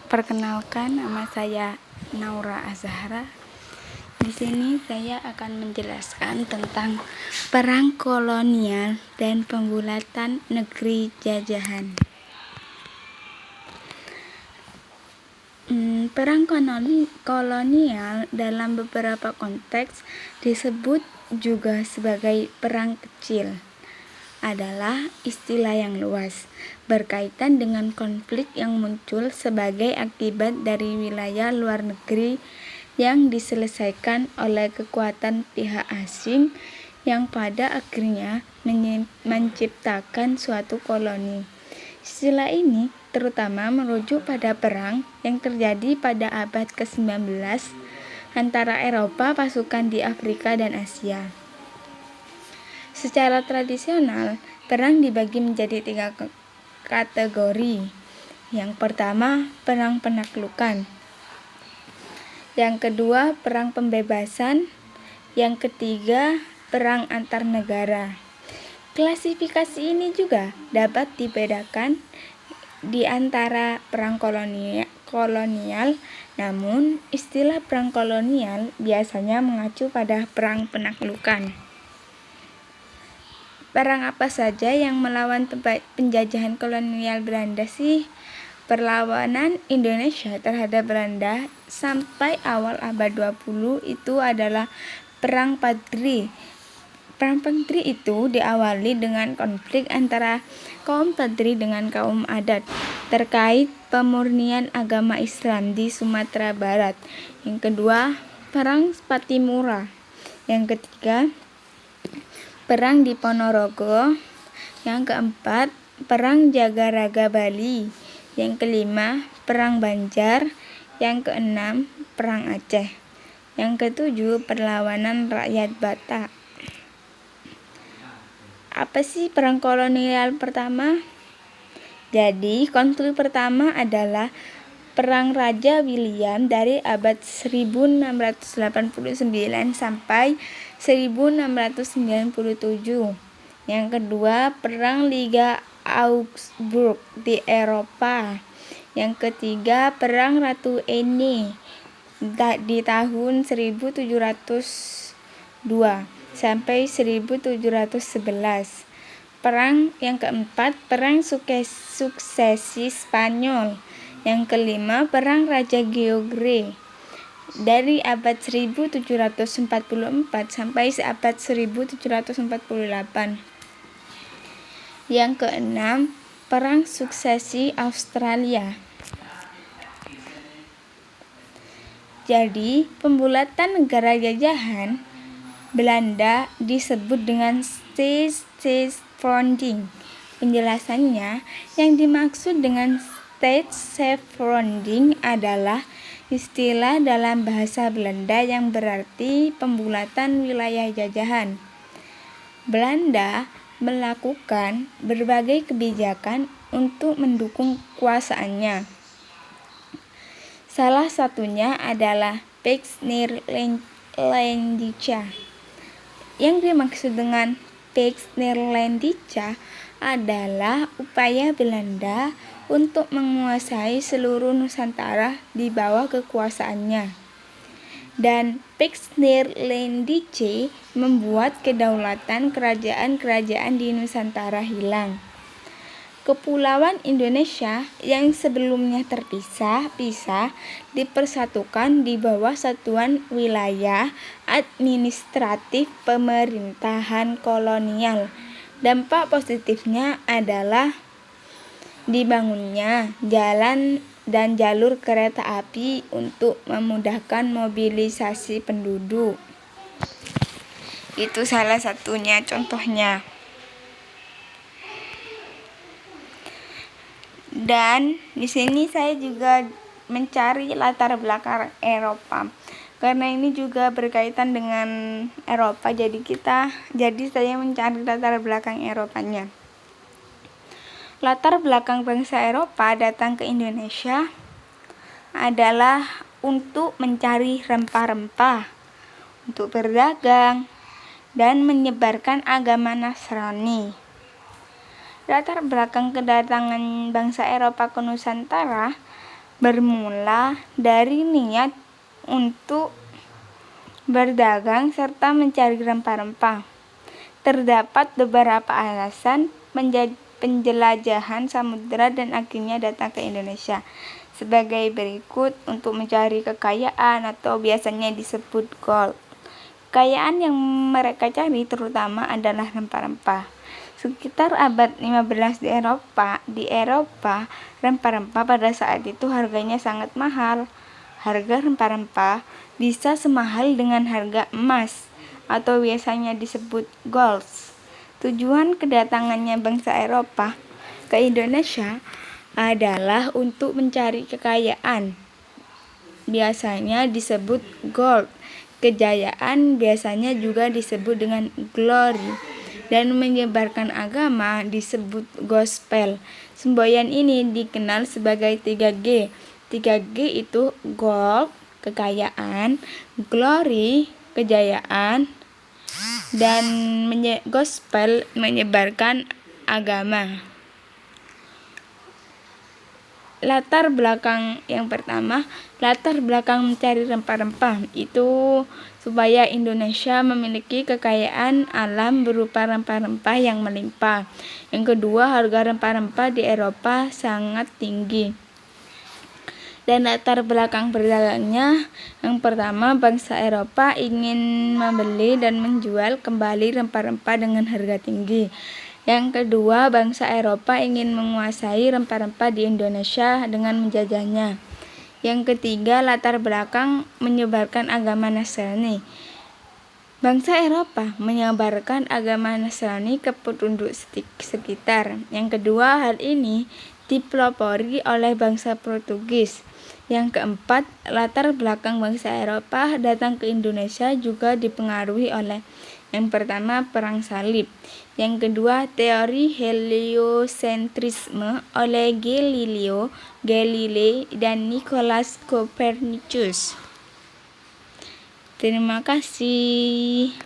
Perkenalkan, nama saya Naura Azhara. Di sini saya akan menjelaskan tentang perang kolonial dan pembulatan negeri jajahan. Perang kolonial dalam beberapa konteks disebut juga sebagai perang kecil, adalah istilah yang luas berkaitan dengan konflik yang muncul sebagai akibat dari wilayah luar negeri yang diselesaikan oleh kekuatan pihak asing yang pada akhirnya menciptakan suatu koloni. Istilah ini terutama merujuk pada perang yang terjadi pada abad ke-19 antara Eropa pasukan di Afrika dan Asia. Secara tradisional, perang dibagi menjadi 3 kategori. Yang pertama, perang penaklukan. Yang kedua, perang pembebasan. Yang ketiga, perang antar negara. Klasifikasi ini juga dapat dibedakan di antara perang kolonial, namun istilah perang kolonial biasanya mengacu pada perang penaklukan. Perang apa saja yang melawan penjajahan kolonial Belanda sih? Perlawanan Indonesia terhadap Belanda sampai awal abad 20 itu adalah Perang Padri. Perang Padri itu diawali dengan konflik antara kaum Padri dengan kaum adat terkait pemurnian agama Islam di Sumatera Barat. Yang kedua, Perang Patimura. Yang ketiga, Perang di Ponorogo. Yang keempat, Perang Jagaraga Bali. Yang kelima, Perang Banjar. Yang keenam, Perang Aceh. Yang ketujuh, perlawanan rakyat Batak. Apa sih perang kolonial pertama? Jadi, konflik pertama adalah Perang Raja William dari abad 1689 sampai 1697. Yang kedua, Perang Liga Augsburg di Eropa. Yang ketiga, Perang Ratu Ene di tahun 1702 sampai 1711. Perang yang keempat, Perang Suksesi Spanyol. Yang kelima, Perang Raja George dari abad 1744 sampai abad 1748. Yang keenam, Perang Suksesi Australia. Jadi, pembulatan negara jajahan Belanda disebut dengan Staatsgreeping. Penjelasannya, yang dimaksud dengan Staatsgreeping adalah istilah dalam bahasa Belanda yang berarti pembulatan wilayah jajahan. Belanda melakukan berbagai kebijakan untuk mendukung kekuasaannya. Salah satunya adalah Pax Neerlandica. Yang dimaksud dengan Pax Neerlandica adalah upaya Belanda untuk menguasai seluruh Nusantara di bawah kekuasaannya. Dan Pax Neerlandica membuat kedaulatan kerajaan-kerajaan di Nusantara hilang. Kepulauan Indonesia yang sebelumnya terpisah dipersatukan di bawah satuan wilayah administratif pemerintahan kolonial. Dampak positifnya adalah dibangunnya jalan dan jalur kereta api untuk memudahkan mobilisasi penduduk. Itu salah satunya contohnya. Dan di sini saya juga mencari latar belakang Eropa. Karena ini juga berkaitan dengan Eropa, jadi saya mencari latar belakang Eropanya. Latar belakang bangsa Eropa datang ke Indonesia adalah untuk mencari rempah-rempah, untuk berdagang, dan menyebarkan agama Nasrani. Latar belakang kedatangan bangsa Eropa ke Nusantara bermula dari niat untuk berdagang serta mencari rempah-rempah. Terdapat beberapa alasan penjelajahan samudera dan akhirnya datang ke Indonesia sebagai berikut: untuk mencari kekayaan atau biasanya disebut gold. Kekayaan yang mereka cari terutama adalah rempah-rempah. Sekitar abad 15 di Eropa, rempah-rempah pada saat itu harganya sangat mahal. Harga rempah-rempah bisa semahal dengan harga emas atau biasanya disebut gold. Tujuan kedatangannya bangsa Eropa ke Indonesia adalah untuk mencari kekayaan. Biasanya disebut gold. Kejayaan biasanya juga disebut dengan glory. Dan menyebarkan agama disebut gospel. Semboyan ini dikenal sebagai 3G. 3G itu gold, kekayaan, glory, kejayaan, dan gospel, menyebarkan agama. Latar belakang yang pertama, latar belakang mencari rempah-rempah itu supaya Indonesia memiliki kekayaan alam berupa rempah-rempah yang melimpah. Yang kedua, harga rempah-rempah di Eropa sangat tinggi. Dan latar belakang berdagangnya, yang pertama, bangsa Eropa ingin membeli dan menjual kembali rempah-rempah dengan harga tinggi. Yang kedua, bangsa Eropa ingin menguasai rempah-rempah di Indonesia dengan menjajahnya. Yang ketiga, latar belakang menyebarkan agama Nasrani. Bangsa Eropa menyebarkan agama Nasrani ke penduduk sekitar. Yang kedua, hal ini dipelopori oleh bangsa Portugis. Yang keempat, latar belakang bangsa Eropa datang ke Indonesia juga dipengaruhi oleh: yang pertama, perang salib. Yang kedua, teori heliocentrisme oleh Galileo Galilei dan Nicolaus Copernicus. Terima kasih.